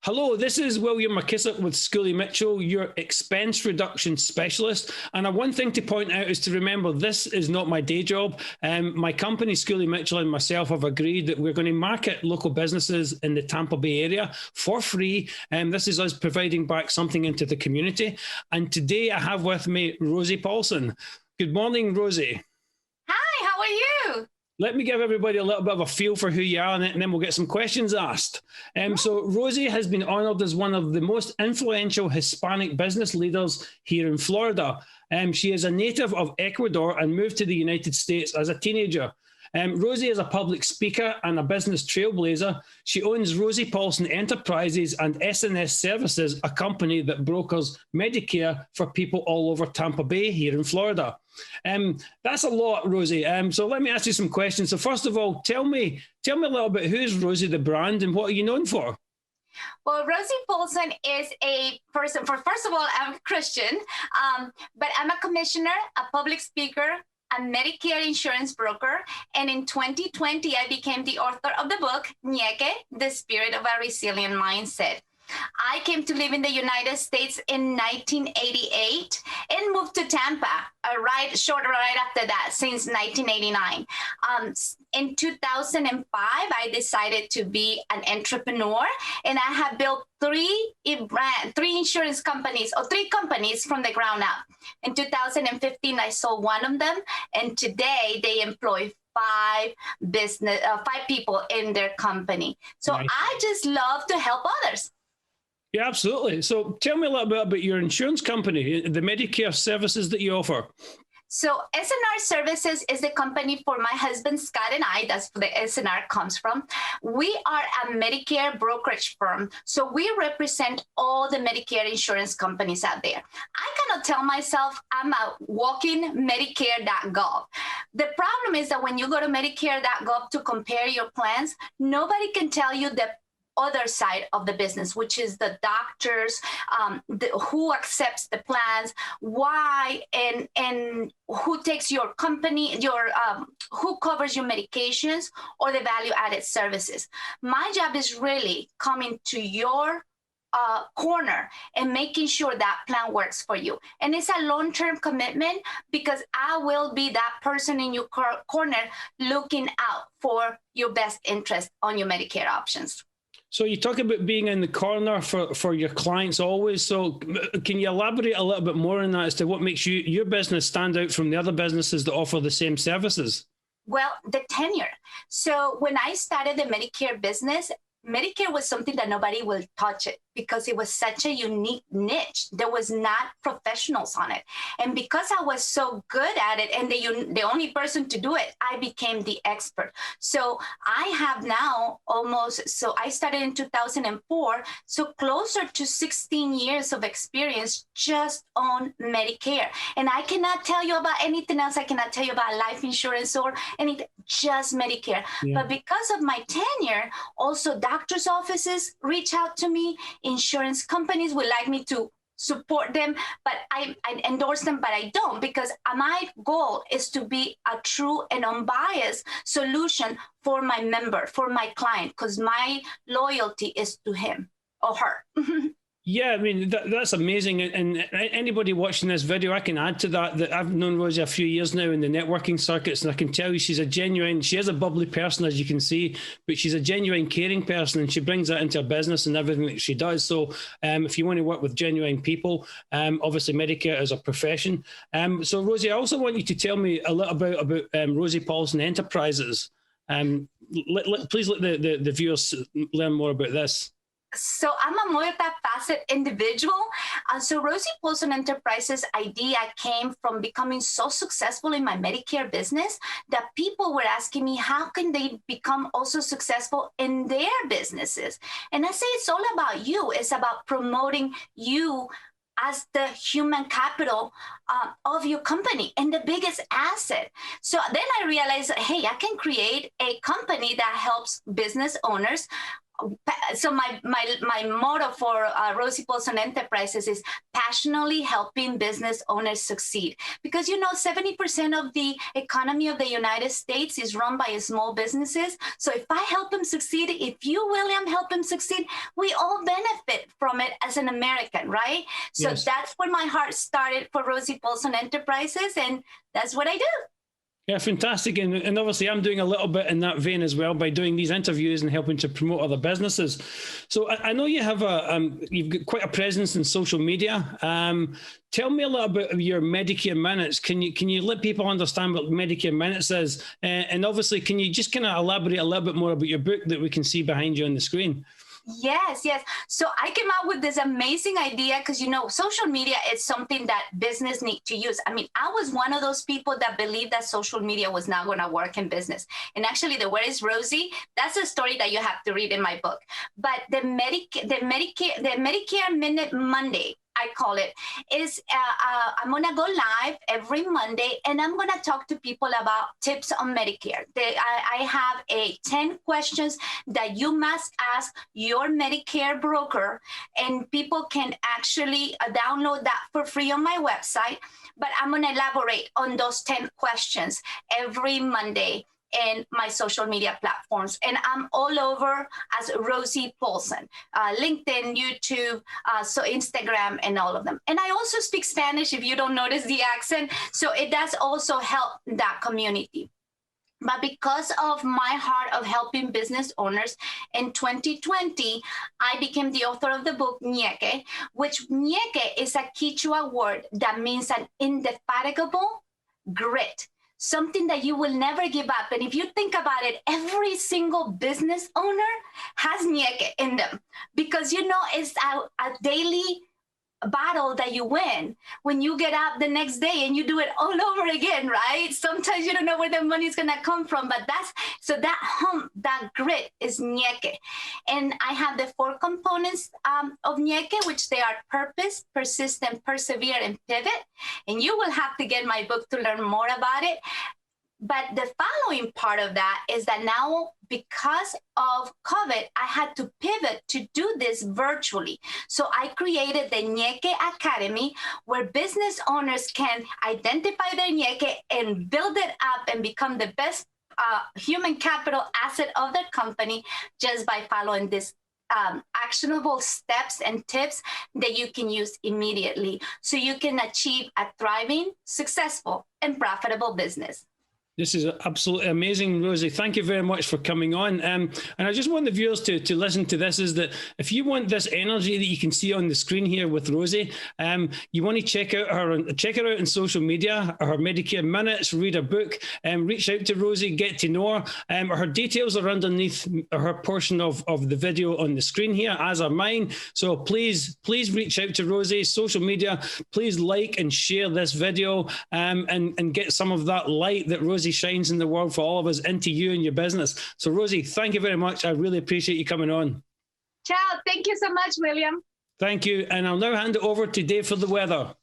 Hello, this is William McKissock with Schoolie Mitchell, your expense reduction specialist. And one thing to point out is to remember this is not my day job. My company, Schoolie Mitchell, and myself have agreed that we're going to market local businesses in the Tampa Bay area for free. This is us providing back something into the community. And today I have with me Rosie Paulsen. Good morning, Rosie. Hi, how are you? Let me give everybody a little bit of a feel for who you are, and then we'll get some questions asked. So Rosie has been honored as one of the most influential Hispanic business leaders here in Florida. She is a native of Ecuador and moved to the United States as a teenager. Rosie is a public speaker and a business trailblazer. She owns Rosie Paulsen Enterprises and S&R Services, a company that brokers Medicare for people all over Tampa Bay here in Florida. That's a lot, Rosie. So let me ask you some questions. So first of all, tell me a little bit, who's Rosie the brand and what are you known for? Well, Rosie Paulsen is a person, first of all, I'm Christian, but I'm a commissioner, a public speaker, a Medicare insurance broker, and in 2020, I became the author of the book, Ñeque, The Spirit of a Resilient Mindset. I came to live in the United States in 1988 and moved to Tampa right after that, since 1989. In 2005, I decided to be an entrepreneur, and I have built three insurance companies, or three companies from the ground up. In 2015, I sold one of them, and today they employ five people in their company. So nice. I just love to help others. Yeah, absolutely. So tell me a little bit about your insurance company, the Medicare services that you offer. So S&R Services is the company for my husband, Scott, and I. That's where the S&R comes from. We are a Medicare brokerage firm. So we represent all the Medicare insurance companies out there. I cannot tell myself I'm a walking Medicare.gov. The problem is that when you go to Medicare.gov to compare your plans, nobody can tell you the other side of the business, which is the doctors, who accepts the plans, why, and who takes your company, who covers your medications or the value-added services. My job is really coming to your corner and making sure that plan works for you. And it's a long-term commitment because I will be that person in your corner looking out for your best interest on your Medicare options. So you talk about being in the corner for your clients always. So can you elaborate a little bit more on that as to what makes your business stand out from the other businesses that offer the same services? Well, the tenure. So when I started the Medicare business, Medicare was something that nobody will touch it because it was such a unique niche. There was not professionals on it. And because I was so good at it and the only person to do it, I became the expert. So I have now I started in 2004, so closer to 16 years of experience just on Medicare. And I cannot tell you about anything else. I cannot tell you about life insurance or anything, just Medicare. Yeah. But because of my tenure, also doctors' offices reach out to me. Insurance companies would like me to support them, but I endorse them, but I don't, because my goal is to be a true and unbiased solution for my member, for my client, because my loyalty is to him or her. Yeah, I mean, that's amazing. And anybody watching this video, I can add to that I've known Rosie a few years now in the networking circuits, and I can tell you she is a bubbly person, as you can see, but she's a genuine caring person, and she brings that into her business and everything that she does. So if you want to work with genuine people, obviously Medicare is a profession. So Rosie, I also want you to tell me a little bit about Rosie Paulsen Enterprises. Please let the viewers learn more about this. So I'm a multifaceted individual. So Rosie Paulsen Enterprises idea came from becoming so successful in my Medicare business that people were asking me, how can they become also successful in their businesses? And I say, it's all about you. It's about promoting you as the human capital of your company and the biggest asset. So then I realized, hey, I can create a company that helps business owners so my motto for Rosie Paulsen Enterprises is passionately helping business owners succeed. Because, 70% of the economy of the United States is run by small businesses. So if I help them succeed, if you, William, help them succeed, we all benefit from it as an American, right? So yes. That's where my heart started for Rosie Paulsen Enterprises, and that's what I do. Yeah, fantastic. And obviously I'm doing a little bit in that vein as well by doing these interviews and helping to promote other businesses. So I know you have you've got quite a presence in social media. Tell me a little bit of your Medicare Minutes. Can you let people understand what Medicare Minutes is? And obviously, can you just kind of elaborate a little bit more about your book that we can see behind you on the screen? Yes. So I came out with this amazing idea because, social media is something that business need to use. I mean, I was one of those people that believed that social media was not going to work in business. And actually, the Where is Rosie? That's a story that you have to read in my book. But the Medicare Minute Monday, I call it, is I'm going to go live every Monday, and I'm going to talk to people about tips on Medicare. I have 10 questions that you must ask your Medicare broker, and people can actually download that for free on my website. But I'm going to elaborate on those 10 questions every Monday in my social media platforms. And I'm all over as Rosie Paulsen, LinkedIn, YouTube, so Instagram, and all of them. And I also speak Spanish, if you don't notice the accent. So it does also help that community. But because of my heart of helping business owners, in 2020, I became the author of the book Ñeque, which Ñeque is a Quechua word that means an indefatigable grit. Something that you will never give up. And if you think about it, every single business owner has ñeque in them because, it's a daily battle that you win when you get up the next day and you do it all over again, right? Sometimes you don't know where the money's going to come from, but that grit is ñeque. And I have the 4 components of ñeque, which they are purpose, persistent, persevere, and pivot. And you will have to get my book to learn more about it. But the following part of that is that now, because of COVID, I had to pivot to do this virtually. So I created the Ñeque Academy, where business owners can identify their ñeque and build it up and become the best human capital asset of their company just by following this actionable steps and tips that you can use immediately so you can achieve a thriving, successful, and profitable business. This is absolutely amazing, Rosie. Thank you very much for coming on. And I just want the viewers to listen to this, is that if you want this energy that you can see on the screen here with Rosie, you want to check her out on social media, her Medicare Minutes, read her book, reach out to Rosie, get to know her. Her details are underneath her portion of the video on the screen here, as are mine. So please reach out to Rosie, social media. Please like and share this video and get some of that light that Rosie shines in the world for all of us into you and your business. So Rosie, thank you very much. I really appreciate you coming on. Ciao. Thank you so much, William. Thank you. And I'll now hand it over to Dave for the weather.